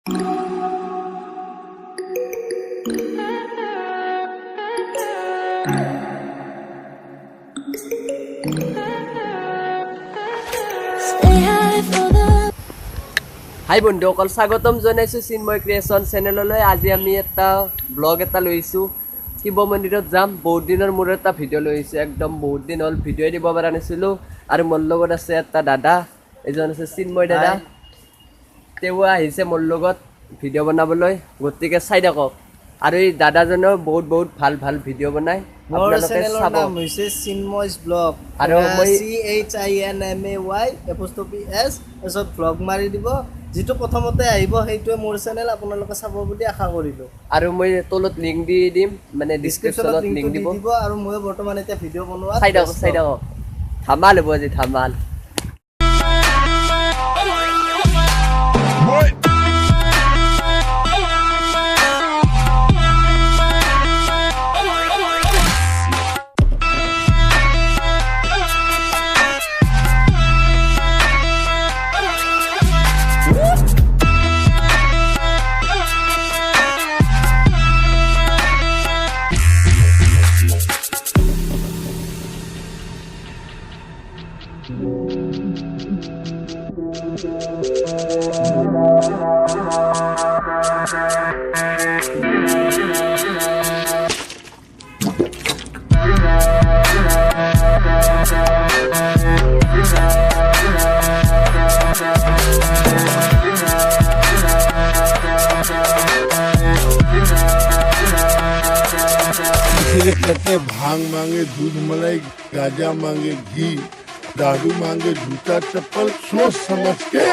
হাই বন্ধুসকল, স্বাগতম জনাইছোঁ চিন্ময় ক্ৰিয়েশ্যন চেনেললৈ। আজি আমি এটা ব্লগ এটা লৈছোঁ। শিৱ মন্দিৰত যাম। বহুত দিনৰ মূৰত এটা ভিডিঅ' লৈ আহিছোঁ। একদম বহুত দিন হ'ল ভিডিঅ'ই দিব পৰা নাছিলোঁ। আৰু মোৰ লগত আছে এটা দাদা, এজন আছে চিন্ময় দাদা। তেওঁ আহিছে মোৰ লগত ভিডিঅ' বনাবলৈ, গতিকে চাই থাকক। আৰু এই দাদাজনেও বহুত বহুত ভাল ভাল ভিডিঅ' বনায়। মোৰ চেনেলৰ নাম হৈছে চিন্ময়ছ ব্লগ, আৰু মই CHINMAY এপ'ষ্ট্ৰফি S তাৰপিছত ব্লগ মাৰি দিব। যিটো প্ৰথমতে আহিব সেইটোৱে মোৰ চেনেল, আপোনালোকে চাব বুলি আশা কৰিলোঁ। আৰু মই তলত লিংক দি দিম, মানে ডিছক্ৰিপশ্যনত লিংক দিব। আৰু মই বৰ্তমান এতিয়া ভিডিঅ' বনোৱা চাই থাকক। ধামাল হ'ব আজি, ধামাল। कहते भांग मांगे, दूध मलाई, गाजा मांगे, घी, दारू मांगे, जूता चप्पल, सोच समझ के